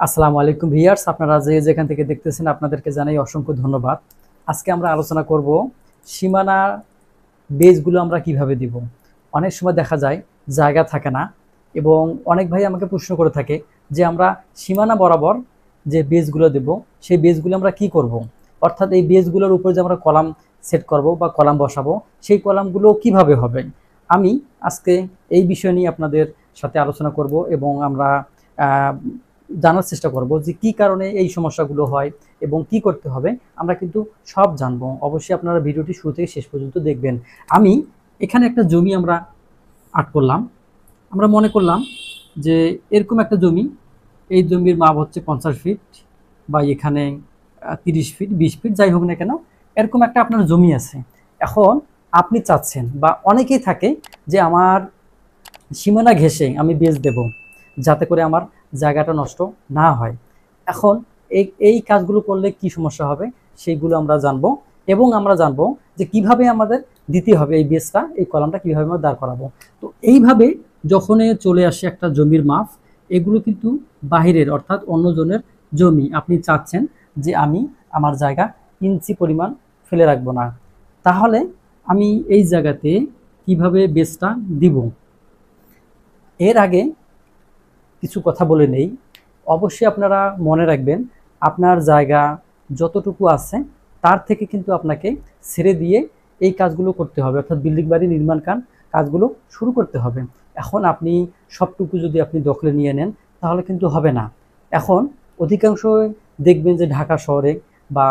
আসসালামু আলাইকুম ভিউয়ার্স, আপনারা যে যেখান থেকে দেখতেছেন আপনাদেরকে জানাই অসংখ্য ধন্যবাদ। আজকে আমরা আলোচনা করব সীমানা বেজগুলো আমরা কিভাবে দিব। অনেক সময় দেখা যায় জায়গা থাকে না, এবং অনেক ভাই আমাকে প্রশ্ন করে থাকে যে আমরা সীমানা বরাবর যে বেজগুলো দেব সেই বেজগুলো আমরা কি করব, অর্থাৎ এই বেজগুলোর উপর যে আমরা কলাম সেট করব বা কলাম বসাবো সেই কলামগুলো কিভাবে হবে। আমি আজকে এই বিষয় নিয়ে আপনাদের সাথে আলোচনা করব এবং আমরা জানার চেষ্টা করব যে কি কারণে এই সমস্যাগুলো হয় এবং কি করতে হবে। আমরা কিন্তু সব জানবো। অবশ্যই আপনারা ভিডিওটি শুরু থেকে শেষ পর্যন্ত দেখবেন। আমি এখানে একটা জমি আমরা আর্ট করলাম। আমরা মনে করলাম যে এরকম একটা জমি, এই জমির মাপ হচ্ছে 50 ফিট বা এখানে 30 ফিট 20 ফিট যাই হোক না কেন, এরকম একটা আপনার জমি আছে। এখন আপনি চাচ্ছেন বা অনেকেই থাকে যে আমার সীমানা ঘেঁষে আমি বেচ দেব যাতে করে আমার জায়গাটা নষ্ট না হয়। এখন এই এই কাজগুলো করলে কি সমস্যা হবে সেইগুলো আমরা জানবো, এবং আমরা জানবো যে কিভাবে আমাদের দিতে হবে এই বেসটা, এই কলামটা কিভাবে আমরা দাঁড় করাবো। তো এইভাবে যখনই চলে আসে একটা জমির মাপ, এগুলো কিন্তু বাহিরের অর্থাৎ অন্যজনের জমি। আপনি চাচ্ছেন যে আমি আমার জায়গা ইঞ্চি পরিমাণ ফেলে রাখবো না, তাহলে আমি এই জায়গাতে কিভাবে বেসটা দিব। এর আগে কিছু কথা বলে নেই। অবশ্যই আপনারা মনে রাখবেন, আপনার জায়গা যতটুকু আছে তার থেকে কিন্তু আপনাকে ছেড়ে দিয়ে এই কাজগুলো করতে হবে, অর্থাৎ বিল্ডিং বাড়ি নির্মাণ কাজগুলো শুরু করতে হবে। এখন আপনি সবটুকু যদি আপনি দখলে নিয়ে নেন তাহলে কিন্তু হবে না। এখন অধিকাংশ দেখবেন যে ঢাকা শহরে বা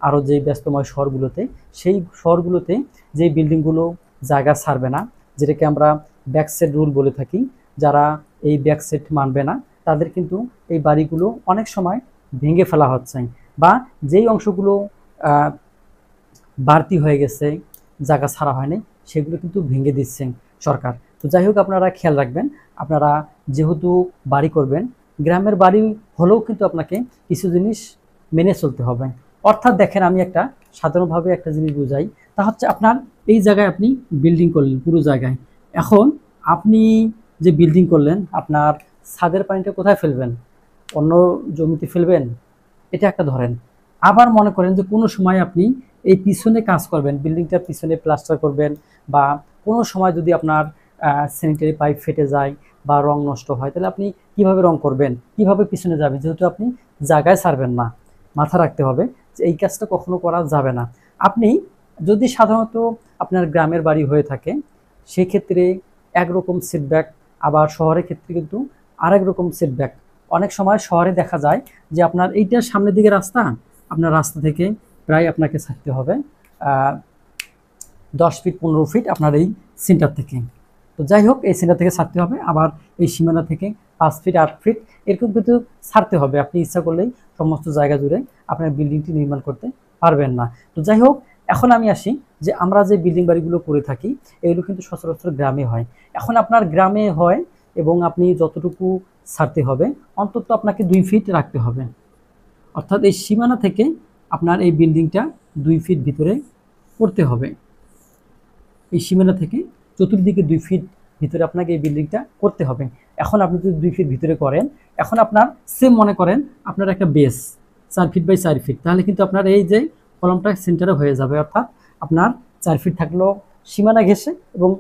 আরও যে ব্যস্তময় শহরগুলোতে, সেই শহরগুলোতে যে বিল্ডিংগুলো জায়গা ছাড়বে না, যেটাকে আমরা ব্যাকসাইড রুল বলে থাকি, যারা এই ব্যাকসাইড মানবে না তাদের কিন্তু এই বাড়িগুলো অনেক সময় ভেঙে ফেলা হচ্ছে, বা যেই অংশগুলো বাড়তি হয়ে গেছে, জায়গা ছাড়া হয়নি, সেগুলো কিন্তু ভেঙে দিচ্ছেন সরকার। তো যাই হোক, আপনারা খেয়াল রাখবেন। আপনারা যেহেতু বাড়ি করবেন, গ্রামের বাড়ি হলেও কিন্তু আপনাকে কিছু জিনিস মেনে চলতে হবে। অর্থাৎ দেখেন, আমি একটা সাধারণভাবে একটা জিনিস বুঝাই, তা হচ্ছে আপনার এই জায়গায় আপনি বিল্ডিং করলেন পুরো জায়গায়। এখন আপনি যে বিল্ডিং করলেন, আপনার ছাদের পানিটা কোথায় ফেলবেন? অন্য জমিতে ফেলবেন, এটা একটা ধরেন। আবার মনে করেন যে কোনো সময় আপনি এই পিছনে কাজ করবেন, বিল্ডিংটার পিছনে প্লাস্টার করবেন, বা কোনো সময় যদি আপনার স্যানিটারি পাইপ ফেটে যায় বা রং নষ্ট হয়, তাহলে আপনি কিভাবে রং করবেন, কিভাবে পিছনে যাবেন, যেহেতু আপনি জায়গায় ছাড়বেন না। মাথা রাখতে হবে যে এই কাজটা কখনো করা যাবে না। আপনি যদি সাধারণত আপনার গ্রামের বাড়ি হয়ে থাকে, সেক্ষেত্রে একরকম সেটব্যাক, আবার শহরের ক্ষেত্রে কিন্তু আরেক রকম সেটব্যাক। অনেক সময় শহরে দেখা যায় যে আপনার এইটার সামনের দিকে রাস্তা, আপনার রাস্তা থেকে প্রায় আপনাকে ছাড়তে হবে 10 ফিট 15 ফিট আপনার এই সেন্টার থেকে। তো যাই হোক, এই সেন্টার থেকে ছাড়তে হবে। আবার এই সীমানা থেকে 5 ফিট 8 ফিট এরকম কিন্তু ছাড়তে হবে। আপনি ইচ্ছা করলেই সমস্ত জায়গা জুড়ে আপনার বিল্ডিংটি নির্মাণ করতে পারবেন না। তো যাই হোক, এখন আমি আসি যে আমরা যে বিল্ডিং বাড়িগুলো করে থাকি এগুলো কিন্তু সচরাচর গ্রামে হয়। এখন আপনার গ্রামে হয় এবং আপনি যতটুকু ছাড়তে হবে অন্তত আপনাকে 2 ফিট রাখতে হবে। অর্থাৎ এই সীমানা থেকে আপনার এই বিল্ডিংটা 2 ফিট ভিতরে করতে হবে। এই সীমানা থেকে চতুর্দিকে 2 ফিট ভিতরে আপনাকে এই বিল্ডিংটা করতে হবে। এখন আপনি যদি 2 ফিট ভিতরে করেন, এখন আপনার সেম মনে করেন আপনার একটা বেস 4 ফিট বাই 4 ফিট, তাহলে কিন্তু আপনার এই যে কলমটা সেন্টারে হয়ে যাবে। অর্থাৎ আপনার 4 ফিট থাকলো সীমানা ঘেঁষে, এবং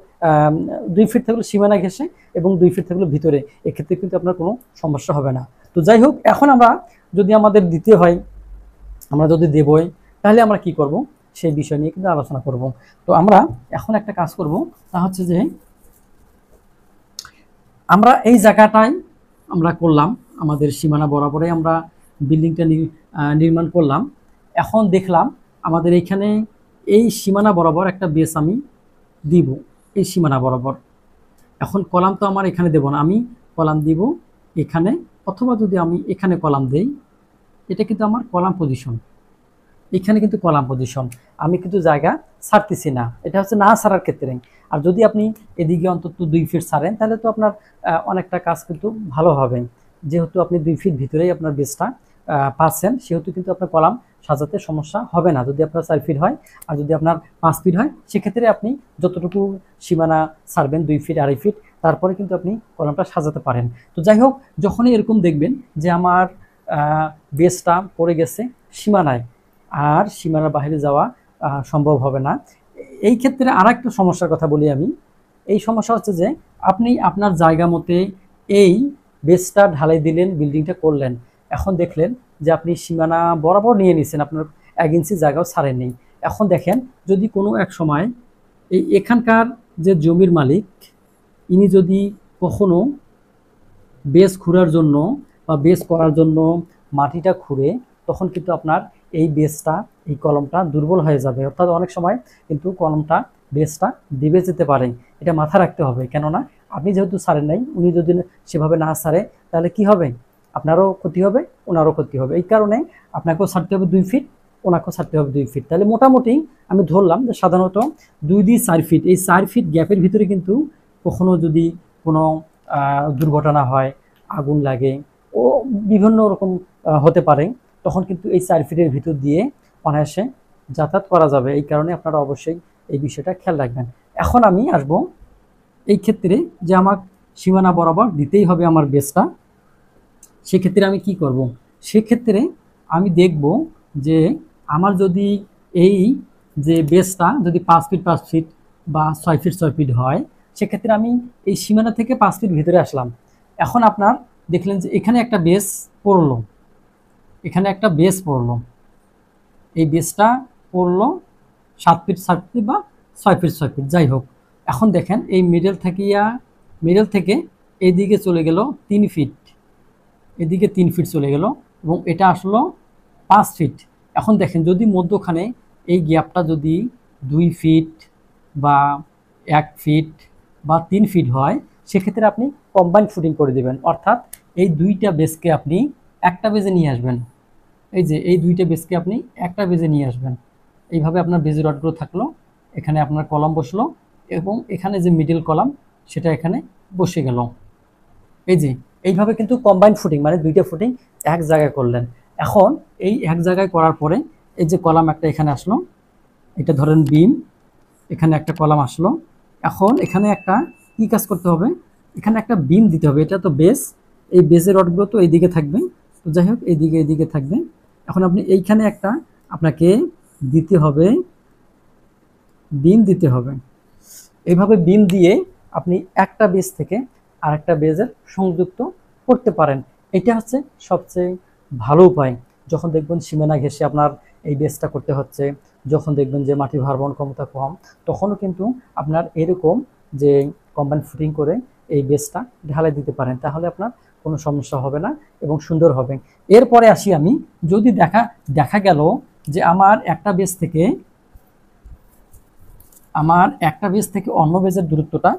2 ফিট থাকলো সীমানা ঘেঁষে, এবং 2 ফিট থাকলো ভিতরে। এক্ষেত্রে কিন্তু আপনার কোনো সমস্যা হবে না। তো যাই হোক, এখন আমরা যদি আমাদের দিতে হয়, আমরা যদি দেবই, তাহলে আমরা কি করব সেই বিষয় নিয়ে কিন্তু আলোচনা করব। তো আমরা এখন একটা কাজ করব, তা হচ্ছে যে আমরা এই জায়গাটায় আমরা করলাম, আমাদের সীমানা বরাবরে আমরা বিল্ডিংটা নির্মাণ করলাম। এখন দেখলাম আমাদের এইখানে এই সীমানা বরাবর একটা বেস আমি দিব, এই সীমানা বরাবর। এখন কলাম তো আমার এখানে দেব না, আমি কলাম দিব এখানে, অথবা যদি আমি এখানে কলাম দেই, এটা কিন্তু আমার কলাম পজিশন। এখানে কিন্তু কলাম পজিশন, আমি কিন্তু জায়গা ছাড়তেছি না। এটা হচ্ছে না ছাড়ার ক্ষেত্রে। আর যদি আপনি এদিকে অন্তত 2 ফিট ছাড়েন, তাহলে তো আপনার অনেকটা কাজ কিন্তু ভালো হবে। যেহেতু আপনি 2 ফিট ভিতরেই আপনার বেসটা পাচ্ছেন, সেহেতু কিন্তু আপনার কলাম সাজাতে সমস্যা হবে না। যদি আপনার 4 ফিট হয় আর যদি আপনার 5 ফিট হয়, সেক্ষেত্রে আপনি যতটুকু সীমানা ছাড়বেন 2 ফিট 2.5 ফিট, তারপরে কিন্তু আপনি কলামটা সাজাতে পারেন। তো যাই হোক, যখনই এরকম দেখবেন যে আমার বেসটা পড়ে গেছে সীমানায়, আর সীমানার বাইরে যাওয়া সম্ভব হবে না। এই ক্ষেত্রে আর একটা সমস্যার কথা বলি আমি। এই সমস্যা হচ্ছে যে আপনি আপনার জায়গা মতে এই বেসটা ঢালাই দিলেন, বিল্ডিংটা করলেন, এখন দেখলেন যে আপনি সীমানা বরাবর নিয়ে নিছেন, আপনার 1 ইঞ্চি জায়গাও ছাড়েননি। এখন দেখেন যদি কোনো এক সময় এখানকার যে জমির মালিক, ইনি যদি কখনো বেস খুঁড়ার জন্য বা বেস করার জন্য মাটিটা খুঁড়ে, তখন কিন্তু আপনার এই বেসটা, এই কলমটা দুর্বল হয়ে যাবে। অর্থাৎ অনেক সময় কিন্তু কলমটা, বেসটা দিবে যেতে পারে। এটা মাথায় রাখতে হবে, কেননা আপনি যেহেতু ছাড়েন নাই, উনি যদি সেভাবে না ছাড়ে তাহলে কি হবে, আপনারও ক্ষতি হবে, ওনারও ক্ষতি হবে। এই কারণে আপনাকেও ছাড়তে হবে 2 ফিট, ওনাকেও ছাড়তে হবে 2 ফিট। তাহলে মোটামুটি আমি ধরলাম যে সাধারণত 2 দিয়ে 4 ফিট, এই 4 ফিট গ্যাপের ভিতরে কিন্তু কখনো যদি কোনো দুর্ঘটনা হয়, আগুন লাগে, ও বিভিন্ন রকম হতে পারে, তখন কিন্তু এই 4 ফিটের ভিতর দিয়ে অনায়াসে যাতায়াত করা যাবে। এই কারণে আপনারা অবশ্যই এই বিষয়টা খেয়াল রাখবেন। এখন আমি আসব এই ক্ষেত্রে যে আমার সীমানা বরাবর দিতেই হবে আমার বেসটা। সেক্ষেত্রে আমি কি করব? সেক্ষেত্রে আমি দেখব যে আমার যদি এই যে বেসটা যদি 5 ফিট 5 ফিট বা 6 ফিট 6 ফিট হয়, সেক্ষেত্রে আমি এই সীমানা থেকে 5 ফিট ভিতরে আসলাম। এখন আপনার দেখলেন যে এখানে একটা বেস পড়লো, এখানে একটা বেস পড়লো, এই বেসটা পড়লো 7 ফিট 7 ফিট বা 6 ফিট 6 ফিট যাই হোক। এখন দেখেন এই মিডল থেকে এইদিকে চলে গেল 3 ফিট, এদিকে 3 ফিট চলে গেল, এবং এটা আসলো 5 ফিট। এখন দেখেন যদি মধ্যখানে এই গ্যাপটা যদি 2 ফিট বা 1 ফিট বা 3 ফিট হয়, সেক্ষেত্রে আপনি কম্বাইন ফুটিং করে দেবেন। অর্থাৎ এই দুইটা বেসকে আপনি একটা বেজে নিয়ে আসবেন। এই যে এই দুইটা বেসকে আপনি একটা বেজে নিয়ে আসবেন। এইভাবে আপনার বেজের রডগুলো থাকলো, এখানে আপনার কলাম বসলো, এবং এখানে যে মিডল কলাম সেটা এখানে বসে গেল। এই যে এইভাবে কিন্তু কম্বাইন ফুটিং, মানে দুইটা ফুটিং এক জায়গায় করলেন। এখন এই এক জায়গায় করার পরে এই যে কলাম একটা এখানে আসলো, এটা ধরেন বিম, এখানে একটা কলাম আসলো। এখন এখানে একটা কি কাজ করতে হবে, এখানে একটা বিম দিতে হবে। এটা তো বেস, এই বেসের রডগুলো তো এইদিকে থাকবে, তো যাই হোক এইদিকে থাকবে। এখন আপনি এইখানে একটা আপনাকে দিতে হবে, বিম দিতে হবে। এইভাবে বিম দিয়ে আপনি একটা বেস থেকে আরেকটা বেজের সংযুক্ত করতে পারেন। এটা হচ্ছে সবচেয়ে ভালো উপায়। যখন দেখবেন সীমানা ঘেঁষে আপনার এই বেসটা করতে হচ্ছে, যখন দেখবেন যে মাটির ভারবহন ক্ষমতা কম, তখনও কিন্তু আপনার এরকম যে কম্বাইন ফুটিং করে এই বেসটা ঢালাই দিতে পারেন, তাহলে আপনার কোনো সমস্যা হবে না এবং সুন্দর হবে। এরপরে আসি আমি, যদি দেখা গেল যে আমার একটা বেস থেকে অন্য বেসের দূরত্বটা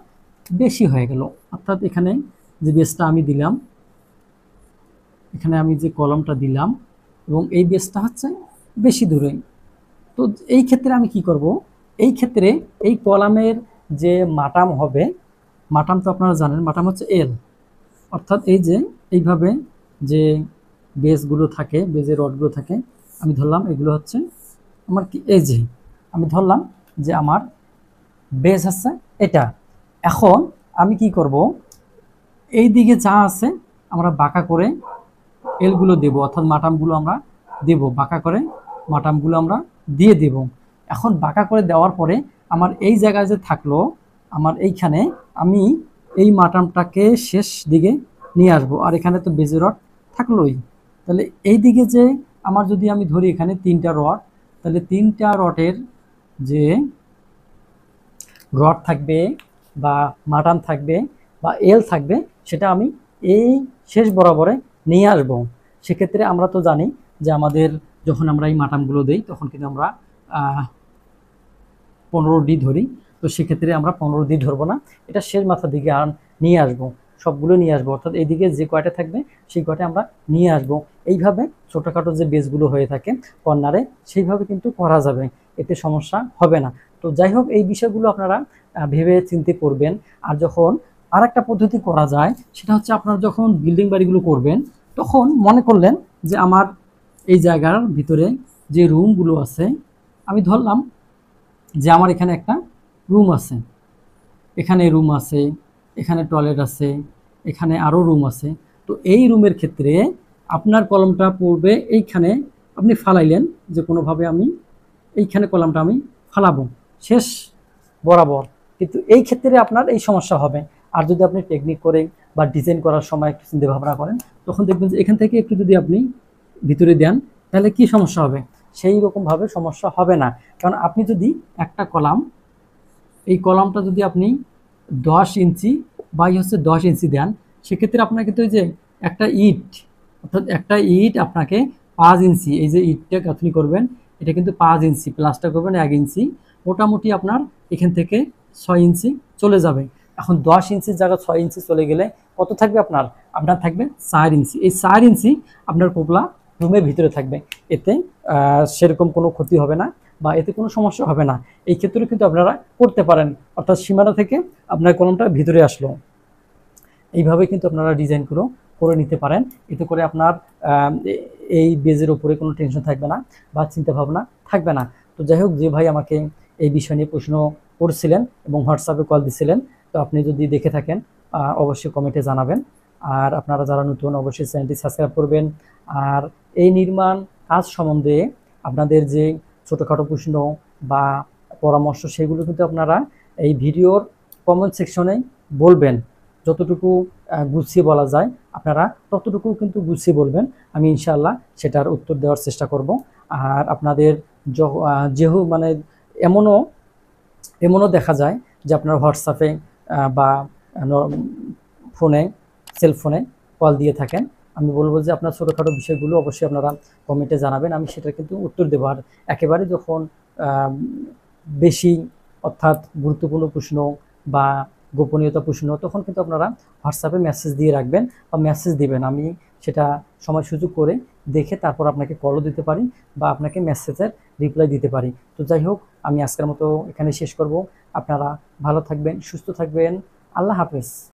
বেশি হয়ে গেল, অর্থাৎ এখানে যে বেসটা আমি দিলাম, এখানে আমি যে কলমটা দিলাম, এবং এই বেসটা হচ্ছে বেশি দূরে, তো এই ক্ষেত্রে আমি কি করব? এই ক্ষেত্রে এই কলামের যে মাটাম হবে, মাটাম তো আপনারা জানেন, মাটাম হচ্ছে এল, অর্থাৎ এই যে এইভাবে যে বেসগুলো থাকে, বেজের রডগুলো থাকে, আমি ধরলাম এগুলো হচ্ছে আমার কি, এই যে আমি ধরলাম যে আমার বেস হচ্ছে এটা। এখন আমি কি করব, এই দিকে যা আছে আমরা বাঁকা করে এলগুলো দেব, অর্থাৎ মাটামগুলো আমরা দেব, বাঁকা করে মাটামগুলো আমরা দিয়ে দেব। এখন বাঁকা করে দেওয়ার পরে আমার এই জায়গায় যে থাকলো, আমার এইখানে আমি এই মাটামটাকে শেষ দিকে নিয়ে আসবো, আর এখানে তো বেজের রড থাকলোই। তাহলে এই দিকে যে আমার, যদি আমি ধরি এখানে 3টা রড, তাহলে 3টা রডের যে রড থাকবে বা মাটাম থাকবে বা এল থাকবে, সেটা আমি এই শেষ বরাবরে নিয়ে আসবো। সেক্ষেত্রে আমরা তো জানি যে আমাদের যখন আমরা এই মাটামগুলো দিই, তখন কিন্তু আমরা 15D ধরি, তো সেক্ষেত্রে আমরা 15D ধরবো না, এটা শেষ মাথার দিকে নিয়ে আসবো, সবগুলো নিয়ে আসবো, অর্থাৎ এইদিকে যে কয়টা থাকবে সেই কয়টা আমরা নিয়ে আসবো। এইভাবে ছোটোখাটো যে বেসগুলো হয়ে থাকে কর্নারে, সেইভাবে কিন্তু করা যাবে, এতে সমস্যা হবে না। তো যাই হোক, এই বিষয়গুলো আপনারা ভেবে চিন্তে করবেন। আর যখন আর একটা পদ্ধতি করা যায়, সেটা হচ্ছে আপনারা যখন বিল্ডিং বাড়িগুলো করবেন, তখন মনে করলেন যে আমার এই জায়গার ভিতরে যে রুমগুলো আছে, আমি ধরলাম যে আমার এখানে একটা রুম আছে, এখানে রুম আছে, এখানে টয়লেট আছে, এখানে আরও রুম আছে। তো এই রুমের ক্ষেত্রে আপনার কলমটা পড়বে এইখানে, আপনি ফালাইলেন যে কোনোভাবে আমি এইখানে কলমটা আমি ফালাবো শেষ বরাবর, কিন্তু এই ক্ষেত্রে আপনার এই সমস্যা হবে। আর যদি আপনি টেকনিক করে বা ডিজাইন করার সময় একটু চিন্তা ভাবনা করেন, তখন দেখবেন যে এখান থেকে একটু যদি আপনি ভিতরে দেন, তাহলে কি সমস্যা হবে? সেই রকমভাবে সমস্যা হবে না। কারণ আপনি যদি একটা কলাম, এই কলামটা যদি আপনি 10 ইঞ্চি বাই 10 ইঞ্চি দেন, সেক্ষেত্রে আপনার কিন্তু ওই যে একটা ইট, অর্থাৎ একটা ইট আপনাকে 5 ইঞ্চি, এই যে ইটটা গাঁথনি করবেন, এটা কিন্তু 5 ইঞ্চি, প্লাস্টার করবেন 1 ইঞ্চি, মোটামুটি আপনার এখান থেকে 6 ইঞ্চি চলে যাবে। এখন 10 ইঞ্চির জায়গায় 6 ইঞ্চি চলে গেলে কত থাকবে আপনার? আপনার থাকবে 4 ইঞ্চি। এই 4 ইঞ্চি আপনার পোপলা রুমের ভিতরে থাকবে, এতে সেরকম কোনো ক্ষতি হবে না বা এতে কোনো সমস্যা হবে না। এই ক্ষেত্রে কিন্তু আপনারা করতে পারেন, অর্থাৎ সীমানা থেকে আপনার কলমটা ভিতরে আসলো, এইভাবে কিন্তু আপনারা ডিজাইন করে নিতে পারেন। এতে করে আপনার এই বেজের উপরে কোনো টেনশন থাকবে না বা চিন্তা ভাবনা থাকবে না। তো যাই হোক, যে ভাই আমাকে এই বিষয় নিয়ে প্রশ্ন করছিলেন এবং হোয়াটসঅ্যাপে কল দিছিলেন, তো আপনি যদি দেখে থাকেন অবশ্যই কমেন্টে জানাবেন। আর আপনারা যারা নতুন, অবশ্যই চ্যানেলটি সাবস্ক্রাইব করবেন। আর এই নির্মাণ কাজ সম্বন্ধে আপনাদের যে ছোটোখাটো প্রশ্ন বা পরামর্শ, সেগুলো কিন্তু আপনারা এই ভিডিওর কমেন্ট সেকশনে বলবেন। যতটুকু গুছিয়ে বলা যায় আপনারা ততটুকু কিন্তু গুছিয়ে বলবেন, আমি ইনশাআল্লাহ সেটার উত্তর দেওয়ার চেষ্টা করব। আর আপনাদের যেহেতু মানে এমনও এমনও দেখা যায় যে আপনারা হোয়াটসঅ্যাপে বা ফোনে, সেলফোনে কল দিয়ে থাকেন। আমি বলবো যে আপনার ছোটোখাটো বিষয়গুলো অবশ্যই আপনারা কমেন্টে জানাবেন, আমি সেটা কিন্তু উত্তর দেবো। আর একেবারে যখন বেশি, অর্থাৎ গুরুত্বপূর্ণ প্রশ্ন বা গোপনীয়তা প্রশ্ন, তখন কিন্তু আপনারা হোয়াটসঅ্যাপে মেসেজ দিয়ে রাখবেন বা মেসেজ দিবেন। আমি সেটা সময় সুযোগ করে দেখে তারপর আপনাকে কলও দিতে পারি বা আপনাকে মেসেজের রিপ্লাই দিতে পারি। তো যাই হোক, আমি আজকের মতো এখানে শেষ করব। আপনারা ভালো থাকবেন, সুস্থ থাকবেন। আল্লাহ হাফেজ।